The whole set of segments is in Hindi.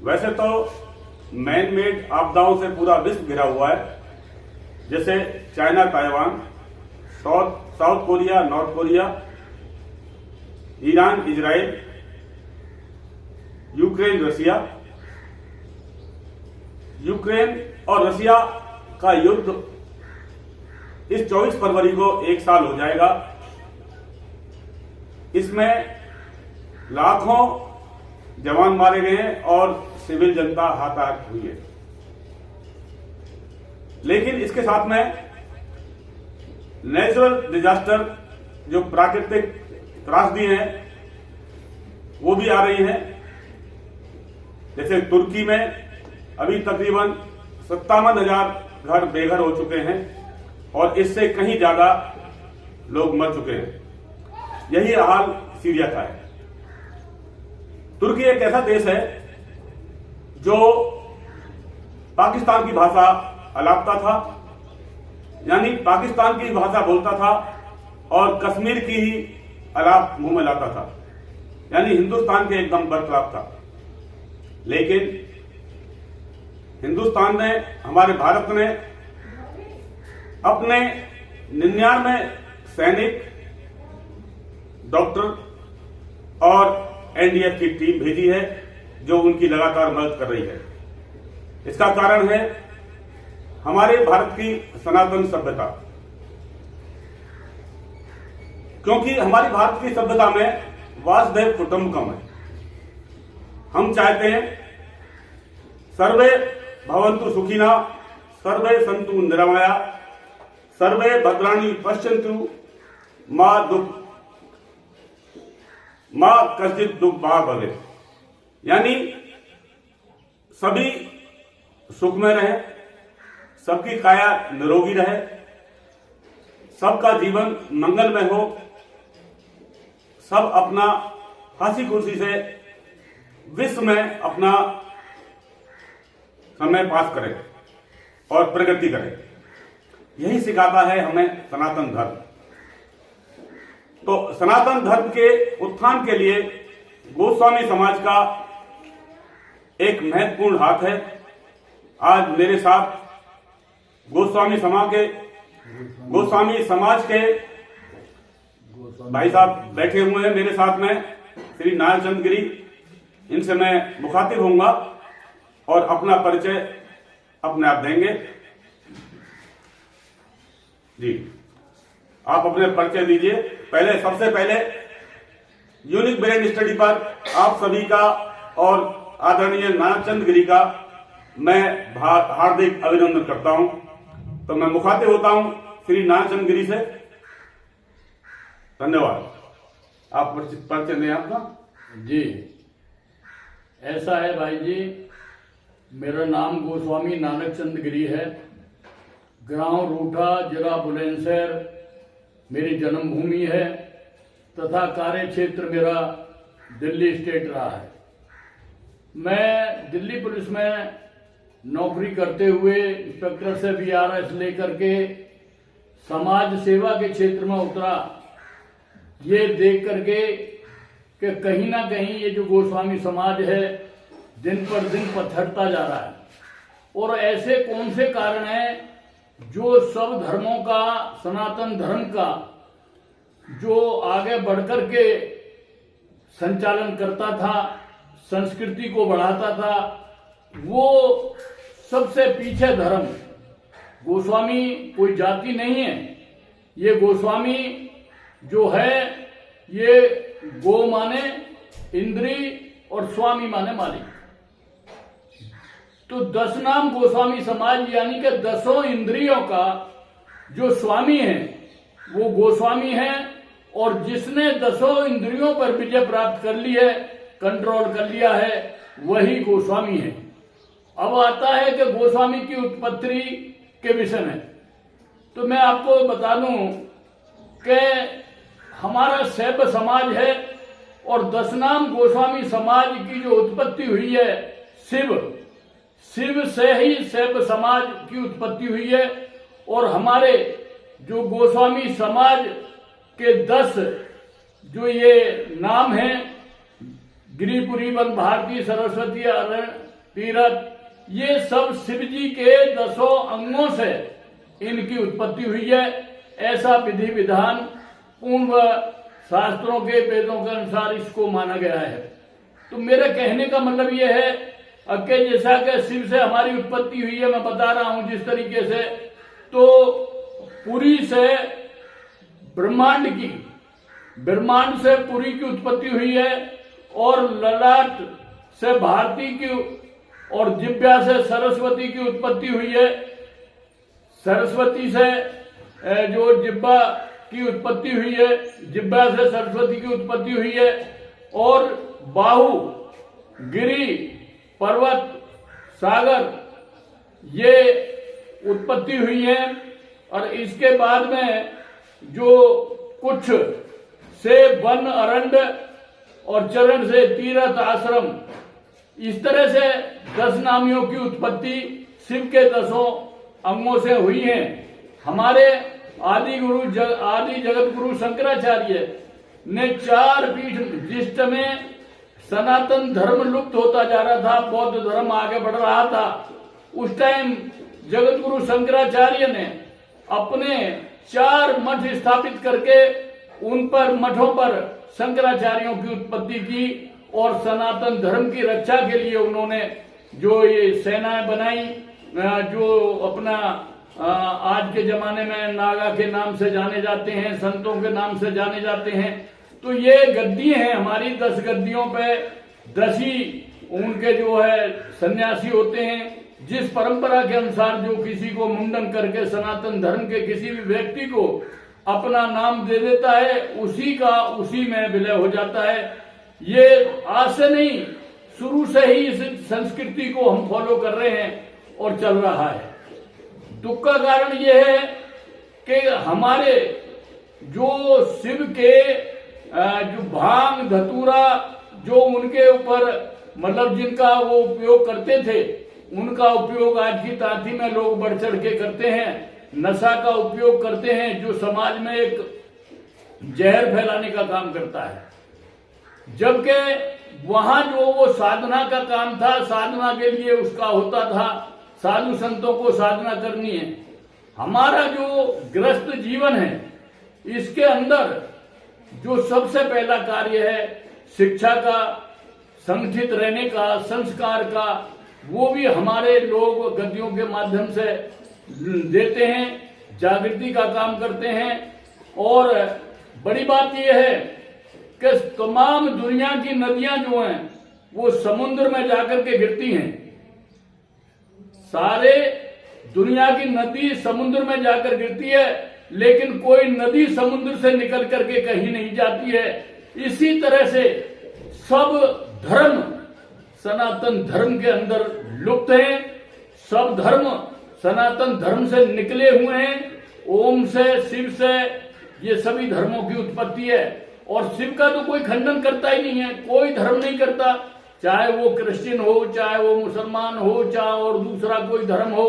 वैसे तो मैन मेड आपदाओं से पूरा विश्व घिरा हुआ है, जैसे China Taiwan, south Korea north Korea, Iran Israel, Ukraine और रशिया का युद्ध इस 24 फरवरी को 1 साल हो जाएगा। इसमें लाखों जवान मारे गए हैं और सिविल जनता हताहत हुई है। लेकिन इसके साथ में नेचुरल डिजास्टर, जो प्राकृतिक त्रासदी हैं, वो भी आ रही हैं। जैसे तुर्की में अभी तकरीबन 57,000 घर बेघर हो चुके हैं और इससे कहीं ज्यादा लोग मर चुके हैं। यही हाल सीरिया का है। तुर्की एक ऐसा देश है जो पाकिस्तान की भाषा अलापता था, यानी पाकिस्तान की भाषा बोलता था और कश्मीर की ही अलाप मुंह में लाता था, यानी हिंदुस्तान के एकदम बरखिलाफ था। लेकिन हिंदुस्तान ने, हमारे भारत ने अपने 99 सैनिक, डॉक्टर और एनडीएफ की टीम भेजी है जो उनकी लगातार मदद कर रही है। इसका कारण है हमारे भारत की सनातन सभ्यता, क्योंकि हमारी भारत की सभ्यता में वासुदेव कुटुंबकम है। हम चाहते हैं सर्वे भवन्तु सुखिना, सर्वे सन्तु निरामया, सर्वे भद्राणि पश्यन्तु, मां कश्चित दुख भाग भवे, यानी सभी सुख में रहे, सबकी काया निरोगी रहे, सबका जीवन मंगलमय हो, सब अपना हंसी खुशी से विश्व में अपना समय पास करें और प्रगति करें। यही सिखाता है हमें सनातन धर्म। तो सनातन धर्म के उत्थान के लिए गोस्वामी समाज का एक महत्वपूर्ण हाथ है। आज मेरे साथ गोस्वामी समाज के भाई साहब बैठे हुए हैं मेरे साथ में, श्री नारायण गिरी। इनसे मैं मुखातिब होऊंगा और अपना परिचय अपने आप देंगे। जी, आप अपने परिचय दीजिए। सबसे पहले यूनिक ब्रेन स्टडी पर आप सभी का और आदरणीय नारायण गिरी का मैं हार्दिक अभिनंदन करता हूं। तो मैं मुखातिब होता हूं श्री नारायण गिरी से। धन्यवाद। आप परिचय दें आपका। जी, ऐसा है भाई जी, मेरा नाम गोस्वामी नानकचंद गिरी है। गांव रूठा, जिला बुलंदशहर मेरी जन्मभूमि है तथा कार्य क्षेत्र मेरा दिल्ली स्टेट रहा है। मैं दिल्ली पुलिस में नौकरी करते हुए इंस्पेक्टर से VRS लेकर के समाज सेवा के क्षेत्र में उतरा, ये देख करके कि कहीं ना कहीं ये जो गोस्वामी समाज है दिन पर दिन पथरता जा रहा है। और ऐसे कौन से कारण हैं जो सब धर्मों का, सनातन धर्म का जो आगे बढ़कर के संचालन करता था, संस्कृति को बढ़ाता था, वो सबसे पीछे धर्म। गोस्वामी कोई जाति नहीं है। ये गोस्वामी जो है, ये गो माने इंद्री और स्वामी माने मालिक। तो 10 नाम गोस्वामी समाज, यानी कि 10 इंद्रियों का जो स्वामी है वो गोस्वामी है। और जिसने 10 इंद्रियों पर विजय प्राप्त कर ली है, कंट्रोल कर लिया है, वही गोस्वामी है। अब आता है कि गोस्वामी की उत्पत्ति के विषय में। तो मैं आपको बता दूं कि हमारा शैव समाज है और 10 नाम गोस्वामी समाज की जो उत्पत्ति हुई है, शिव से ही शैव समाज की उत्पत्ति हुई है। और हमारे जो गोस्वामी समाज के 10 जो ये नाम हैं, गिरिपुरी वन भारती, सरस्वती, तीर्थ, ये सब शिव जी के 10 अंगों से इनकी उत्पत्ति हुई है। ऐसा विधि विधान पूर्व शास्त्रों के वेदों के अनुसार इसको माना गया है। तो मेरे कहने का मतलब ये है कि जैसा कि शिव से हमारी उत्पत्ति हुई है, मैं बता रहा हूं जिस तरीके से, तो पुरी से ब्रह्मांड से पुरी की उत्पत्ति हुई है, और ललाट से भारती की और जिब्या से सरस्वती की उत्पत्ति हुई है। सरस्वती से जो जिब्बा की उत्पत्ति हुई है, जिब्बा से सरस्वती की उत्पत्ति हुई है, और बाहु, गिरी, पर्वत, सागर ये उत्पत्ति हुई है। और इसके बाद में जो कुछ से वन, अरण्य और चरण से तीर्थ, आश्रम, इस तरह से 10 नामियों की उत्पत्ति शिव के 10 अंगों से हुई है। हमारे आदि जगत गुरु शंकराचार्य ने 4 पीठ, जिस समय सनातन धर्म लुप्त होता जा रहा था, बौद्ध धर्म आगे बढ़ रहा था, उस टाइम जगत गुरु शंकराचार्य ने अपने 4 मठ स्थापित करके उन पर मठों पर शंकराचार्यों की उत्पत्ति की, और सनातन धर्म की रक्षा के लिए उन्होंने जो ये सेनाएं बनाई, जो अपना आज के जमाने में नागा के नाम से जाने जाते हैं, संतों के नाम से जाने जाते हैं। तो ये गद्दी हैं हमारी, 10 गद्दियों पे 10 ही उनके जो है सन्यासी होते हैं। जिस परंपरा के अनुसार जो किसी को मुंडन करके सनातन धर्म के किसी भी व्यक्ति को अपना नाम दे देता है, उसी में विलय हो जाता है। ये आज से नहीं, शुरू से ही इस संस्कृति को हम फॉलो कर रहे हैं और चल रहा है। दुख का कारण यह है कि हमारे जो शिव के जो भांग धतूरा जो उनके ऊपर मतलब जिनका वो उपयोग करते थे, उनका उपयोग आज की ताती में लोग बढ़ चढ़ के करते हैं। नशा का उपयोग करते हैं जो समाज में एक जहर फैलाने का काम करता है, जबकि वहां जो वो साधना का काम था, साधना के लिए उसका होता था, साधु संतों को साधना करनी है। हमारा जो ग्रस्त जीवन है, इसके अंदर जो सबसे पहला कार्य है शिक्षा का, संगठित रहने का, संस्कार का, वो भी हमारे लोग गद्दियों के माध्यम से देते हैं, जागृति का काम करते हैं। और बड़ी बात यह है कि तमाम दुनिया की नदियां जो हैं वो समुद्र में जाकर के गिरती हैं। सारे दुनिया की नदी समुद्र में जाकर गिरती है, लेकिन कोई नदी समुद्र से निकल करके कहीं नहीं जाती है। इसी तरह से सब धर्म सनातन धर्म के अंदर लुप्त हैं। सब धर्म सनातन धर्म से निकले हुए हैं। ओम से, शिव से, ये सभी धर्मों की उत्पत्ति है। और शिव का तो कोई खंडन करता ही नहीं है, कोई धर्म नहीं करता, चाहे वो क्रिश्चियन हो, चाहे वो मुसलमान हो, चाहे और दूसरा कोई धर्म हो।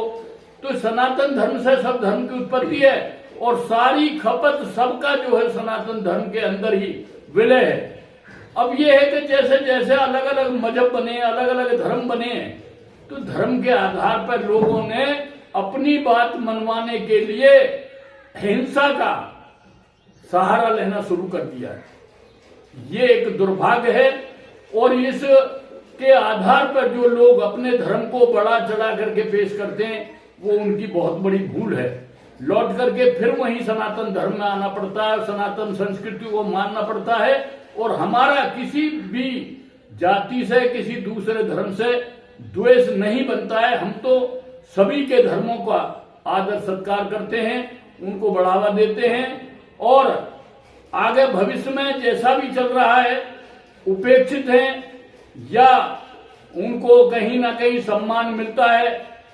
तो सनातन धर्म से सब धर्म की उत्पत्ति है, और सारी खपत सबका जो है सनातन धर्म के अंदर ही विलय है। अब ये है कि जैसे जैसे अलग अलग मजहब बने, अलग अलग धर्म बने, तो धर्म के आधार पर लोगों ने अपनी बात मनवाने के लिए हिंसा का सहारा लेना शुरू कर दिया है। ये एक दुर्भाग्य है, और इस के आधार पर जो लोग अपने धर्म को बढ़ा चढ़ा करके पेश करते हैं, वो उनकी बहुत बड़ी भूल है। लौट करके फिर वही सनातन धर्म में आना पड़ता है, सनातन संस्कृति को मानना पड़ता है। और हमारा किसी भी जाति से, किसी दूसरे धर्म से द्वेष नहीं बनता है। हम तो सभी के धर्मों का आदर सत्कार करते हैं, उनको बढ़ावा देते हैं, और आगे भविष्य में जैसा भी चल रहा है उपेक्षित हैं या उनको कहीं ना कहीं सम्मान मिलता है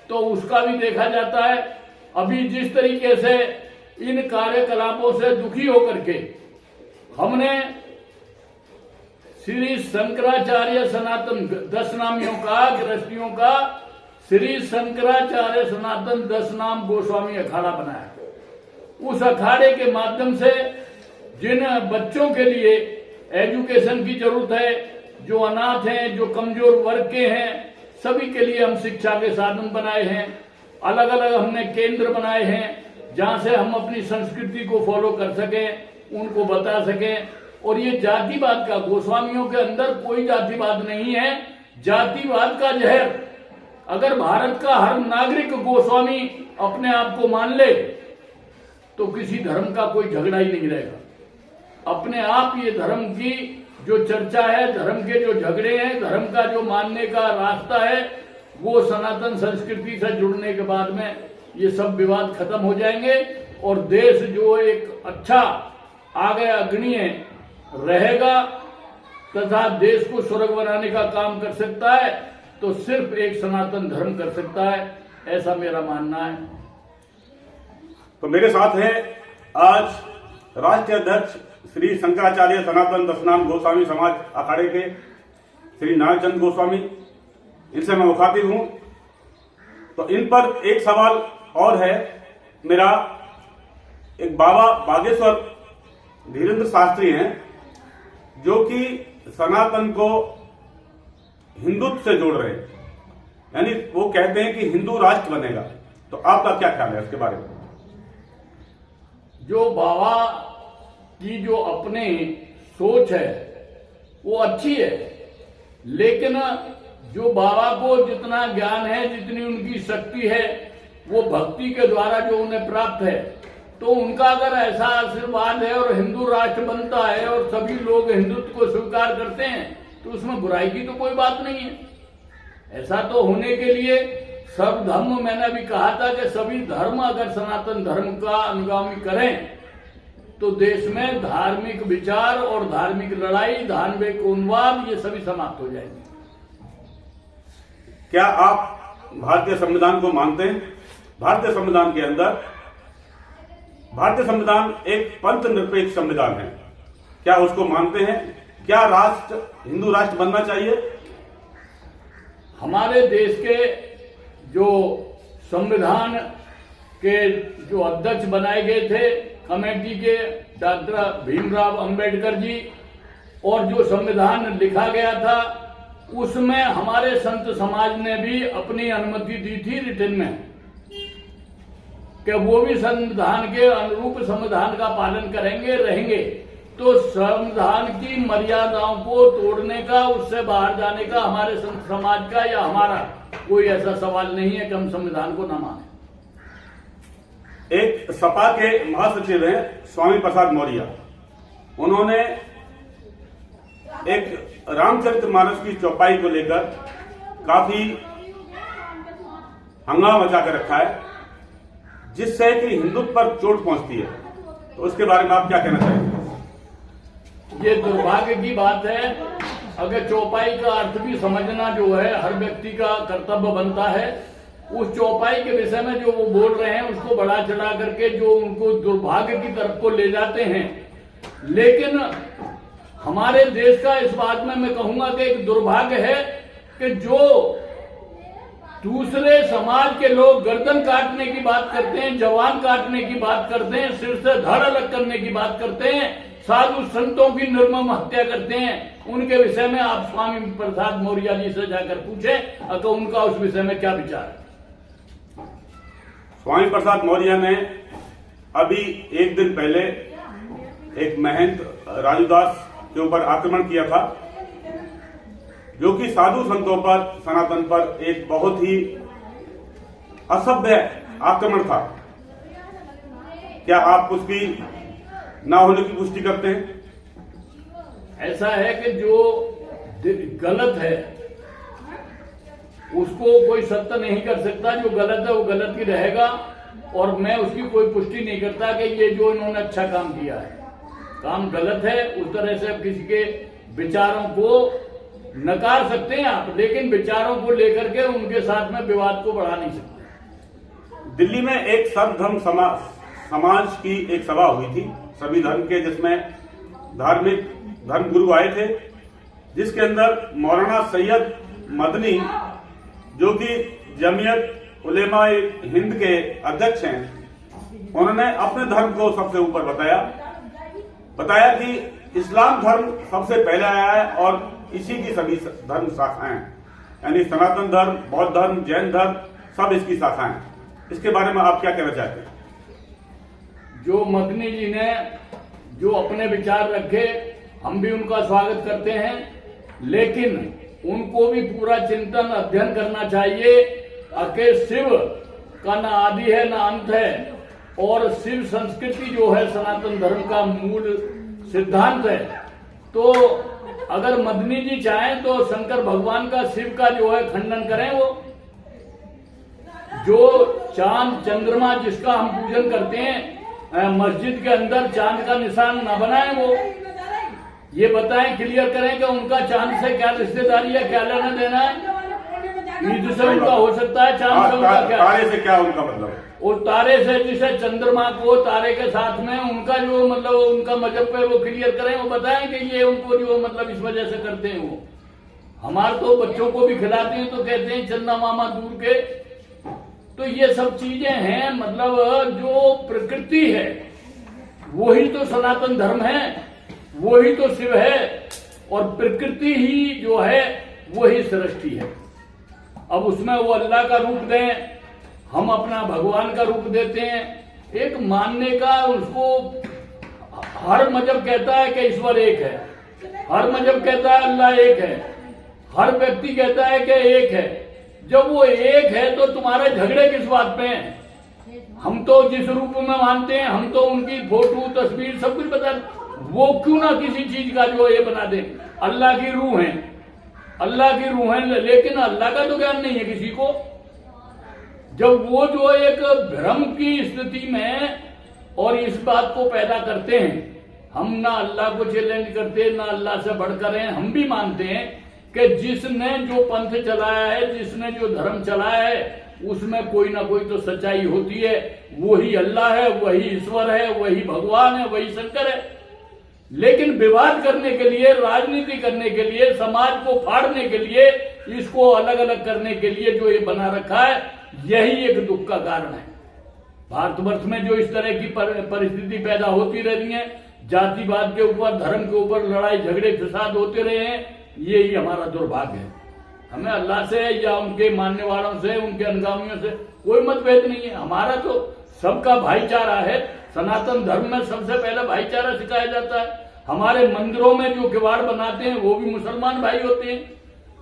तो उसका भी देखा जाता है। अभी जिस तरीके से इन कार्यकलापों से दुखी होकर के हमने श्री शंकराचार्य सनातन 10 नामियों का, गृहस्थियों का श्री शंकराचार्य सनातन 10 नाम गोस्वामी अखाड़ा बनाया। उस अखाड़े के माध्यम से जिन बच्चों के एजुकेशन की जरूरत है, जो अनाथ हैं, जो कमजोर वर्ग के हैं, सभी के लिए हम शिक्षा के साधन बनाए हैं, अलग अलग हमने केंद्र बनाए हैं जहां से हम अपनी संस्कृति को फॉलो कर सकें, उनको बता सकें। और ये जातिवाद का, गोस्वामियों के अंदर कोई जातिवाद नहीं है, जातिवाद का जहर अगर भारत का हर नागरिक गोस्वामी अपने आप को मान ले तो किसी धर्म का कोई झगड़ा ही नहीं रहेगा। अपने आप ये धर्म की जो चर्चा है, धर्म के जो झगड़े हैं, धर्म का जो मानने का रास्ता है, वो सनातन संस्कृति से जुड़ने के बाद में ये सब विवाद खत्म हो जाएंगे और देश जो एक अच्छा आगे अग्रणीय रहेगा तथा देश को स्वर्ग बनाने का काम कर सकता है तो सिर्फ एक सनातन धर्म कर सकता है, ऐसा मेरा मानना है। तो मेरे साथ हैं आज राष्ट्रीय अध्यक्ष श्री शंकराचार्य सनातन दशनाम गोस्वामी समाज अखाड़े के श्री नानकचंद गोस्वामी, इनसे मैं मुखातिब हूं। तो इन पर एक सवाल और है मेरा। एक बाबा बागेश्वर धीरेन्द्र शास्त्री हैं जो कि सनातन को हिंदुत्व से जोड़ रहे हैं, यानी वो कहते हैं कि हिंदू राष्ट्र बनेगा। तो आपका क्या ख्याल है इसके बारे में? जो बाबा की जो अपनी सोच है वो अच्छी है, लेकिन जो बाबा को जितना ज्ञान है, जितनी उनकी शक्ति है, वो भक्ति के द्वारा जो उन्हें प्राप्त है, तो उनका अगर ऐसा आशीर्वाद है और हिंदू राष्ट्र बनता है और सभी लोग हिंदुत्व को स्वीकार करते हैं तो उसमें बुराई की तो कोई बात नहीं है। ऐसा तो होने के लिए सर्वधर्म, मैंने अभी कहा था कि सभी धर्म अगर सनातन धर्म का अनुगामी करें तो देश में धार्मिक विचार और धार्मिक लड़ाई, धार्मिक उन्माद, ये सभी समाप्त हो जाएंगे। क्या आप भारतीय संविधान को मानते हैं? भारतीय संविधान के अंदर, भारतीय संविधान एक पंथ निरपेक्ष संविधान है, क्या उसको मानते हैं? क्या राष्ट्र हिंदू राष्ट्र बनना चाहिए? हमारे देश के जो संविधान के जो अध्यक्ष बनाए गए थे कमेटी के, डॉक्टर भीमराव अंबेडकर जी, और जो संविधान लिखा गया था उसमें हमारे संत समाज ने भी अपनी अनुमति दी थी रिटर्न में कि वो भी संविधान के अनुरूप संविधान का पालन करेंगे, रहेंगे। तो संविधान की मर्यादाओं को तोड़ने का, उससे बाहर जाने का हमारे संत समाज का या हमारा कोई ऐसा सवाल नहीं है कि हम संविधान को न माने। एक सपा के महासचिव हैं स्वामी प्रसाद मौर्य, उन्होंने एक रामचरितमानस की चौपाई को लेकर काफी हंगामा मचा कर रखा है जिससे कि हिंदुत्व पर चोट पहुंचती है। तो उसके बारे में आप क्या कहना चाहेंगे? ये दुर्भाग्य की बात है। अगर चौपाई का अर्थ भी समझना जो है हर व्यक्ति का कर्तव्य बनता है, उस चौपाई के विषय में जो वो बोल रहे हैं उसको बढ़ा चढ़ा करके जो उनको दुर्भाग्य की तरफ को ले जाते हैं। लेकिन हमारे देश का इस बात में मैं कहूंगा कि एक दुर्भाग्य है कि जो दूसरे समाज के लोग गर्दन काटने की बात करते हैं, जवान काटने की बात करते हैं, सिर से धड़ अलग करने की बात करते हैं, साधु संतों की निर्मम हत्या करते हैं, उनके विषय में आप स्वामी प्रसाद मौर्य जी से जाकर पूछें अगर उनका उस विषय में क्या विचार है। स्वामी प्रसाद मौर्य ने अभी एक दिन पहले एक महंत राजूदास के ऊपर आक्रमण किया था जो कि साधु संतों पर, सनातन पर एक बहुत ही असभ्य आक्रमण था। क्या आप उसकी ना होने की पुष्टि करते हैं? ऐसा है कि जो गलत है उसको कोई सत्य नहीं कर सकता, जो गलत है वो गलत ही रहेगा, और मैं उसकी कोई पुष्टि नहीं करता कि ये जो इन्होंने अच्छा काम किया है, काम गलत है। उस तरह से किसी के विचारों को नकार सकते हैं आप, लेकिन विचारों को लेकर के उनके साथ में विवाद को बढ़ा नहीं सकते। दिल्ली में एक सर्वधर्म समाज की एक सभा हुई थी, सभी धर्म के, जिसमें धार्मिक धर्म गुरु आए थे, जिसके अंदर मौलाना सैयद मदनी जो कि जमीयत उलेमा हिंद के अध्यक्ष हैं, उन्होंने अपने धर्म को सबसे ऊपर बताया कि इस्लाम धर्म सबसे पहले आया है और इसी की सभी धर्म शाखाएं हैं। यानी सनातन धर्म, बौद्ध धर्म, जैन धर्म, सब इसकी शाखाएं हैं। इसके बारे में आप क्या कहना चाहते हैं? जो मदनी जी ने जो अपने विचार रखे, हम भी उनका स्वागत करते हैं, लेकिन उनको भी पूरा चिंतन अध्ययन करना चाहिए कि शिव का ना आदि है ना अंत है, और शिव संस्कृति जो है सनातन धर्म का मूल सिद्धांत है। तो अगर मदनी जी चाहें तो शंकर भगवान का, शिव का जो है खंडन करें। वो जो चांद चंद्रमा जिसका हम पूजन करते हैं, मस्जिद के अंदर चांद का निशान न बनाएं। वो ये बताएं, क्लियर करें कि उनका चांद से क्या रिश्तेदारी है, क्या लेना देना है। ईद से उनका हो सकता है, चांद से उनका क्या, तारे से क्या उनका मतलब? और तारे से जिसे चंद्रमा को तारे के साथ में उनका जो मतलब उनका मजहब है वो क्लियर करें। वो बताएं कि ये उनको जो मतलब इस वजह से करते हैं। वो हमारे तो बच्चों को भी खिलाते हैं तो कहते हैं चंदा मामा दूर के। तो ये सब चीजें हैं, मतलब जो प्रकृति है वही तो सनातन धर्म है, वही तो शिव है, और प्रकृति ही जो है वही सृष्टि है। अब उसमें वो अल्लाह का रूप दें, हम अपना भगवान का रूप देते हैं। एक मानने का, उसको हर मजहब कहता है कि ईश्वर एक है, हर मजहब कहता है अल्लाह एक है, हर व्यक्ति कहता है कि एक है। जब वो एक है तो तुम्हारे झगड़े किस बात पे हैं? हम तो जिस रूप में मानते हैं, हम तो उनकी फोटो तस्वीर सब कुछ बता, वो क्यों ना किसी चीज का जो ये बना दे। अल्लाह की रूह है, अल्लाह की रूह है, लेकिन अल्लाह का तो ज्ञान नहीं है किसी को। जब वो जो एक भ्रम की स्थिति में और इस बात को पैदा करते हैं, हम ना अल्लाह को चैलेंज करते, ना अल्लाह से बढ़कर हैं। हम भी मानते हैं कि जिसने जो पंथ चलाया है, जिसने जो धर्म चलाया है, उसमें कोई ना कोई तो सच्चाई होती है। वही अल्लाह है, वही ईश्वर है, वही भगवान है, वही शंकर है। लेकिन विवाद करने के लिए, राजनीति करने के लिए, समाज को फाड़ने के लिए, इसको अलग अलग करने के लिए जो ये बना रखा है, यही एक दुख का कारण है। भारतवर्ष में जो इस तरह की परिस्थिति पैदा होती रही है, जातिवाद के ऊपर, धर्म के ऊपर लड़ाई झगड़े फसाद होते रहे हैं, यही हमारा दुर्भाग्य है। हमें अल्लाह से या उनके मानने वालों से, उनके अनुगामियों से कोई मतभेद नहीं है। हमारा तो सबका भाईचारा है। सनातन धर्म में सबसे पहले भाईचारा सिखाया जाता है। हमारे मंदिरों में जो किवाड़ बनाते हैं वो भी मुसलमान भाई होते हैं,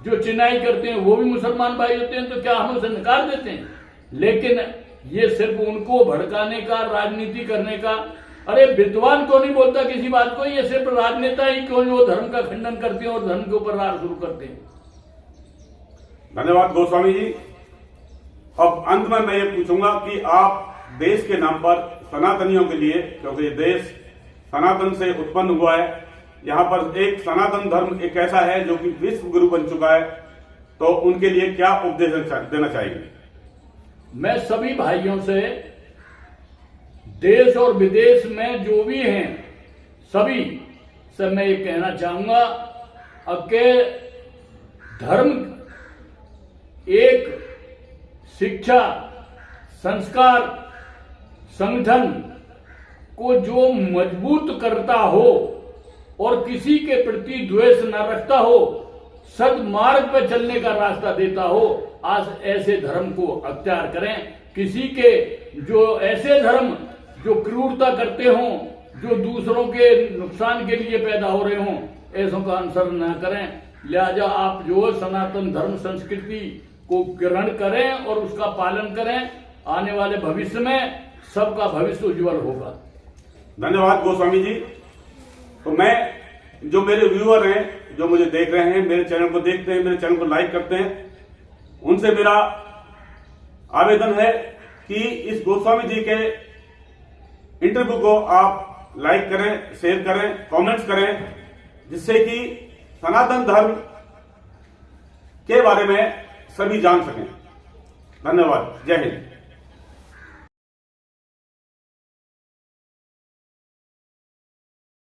जो चिनाई करते हैं वो भी मुसलमान भाई होते हैं। तो क्या हम उसे नकार देते हैं? लेकिन ये सिर्फ उनको भड़काने का, राजनीति करने का। अरे विद्वान क्यों नहीं बोलता किसी बात को? ये सिर्फ राजनेता ही क्यों जो धर्म का खंडन करते हैं और धर्म के ऊपर रार शुरू करते हैं। धन्यवाद गोस्वामी जी। अब अंत में मैं ये पूछूंगा कि आप देश के नाम पर सनातनियों के लिए, क्योंकि ये देश सनातन से उत्पन्न हुआ है, यहाँ पर एक सनातन धर्म एक ऐसा है जो कि विश्व गुरु बन चुका है, तो उनके लिए क्या उपदेश देना चाहिए? मैं सभी भाइयों से, देश और विदेश में जो भी हैं, सभी से मैं ये कहना चाहूंगा कि धर्म एक शिक्षा, संस्कार, संगठन को जो मजबूत करता हो और किसी के प्रति द्वेष न रखता हो, सद्मार्ग पर चलने का रास्ता देता हो, आज ऐसे धर्म को अख्तियार करें। किसी के जो ऐसे धर्म जो क्रूरता करते हों, जो दूसरों के नुकसान के लिए पैदा हो रहे हों, ऐसों का अनुसरण न करें। लिहाजा आप जो सनातन धर्म संस्कृति को ग्रहण करें और उसका पालन करें। आने वाले भविष्य में सबका भविष्य उज्जवल होगा। धन्यवाद गोस्वामी जी। तो मैं, जो मेरे व्यूअर हैं, जो मुझे देख रहे हैं, मेरे चैनल को देखते हैं, मेरे चैनल को लाइक करते हैं, उनसे मेरा आवेदन है कि इस गोस्वामी जी के इंटरव्यू को आप लाइक करें, शेयर करें, कमेंट्स करें, जिससे कि सनातन धर्म के बारे में सभी जान सकें। धन्यवाद। जय हिंद।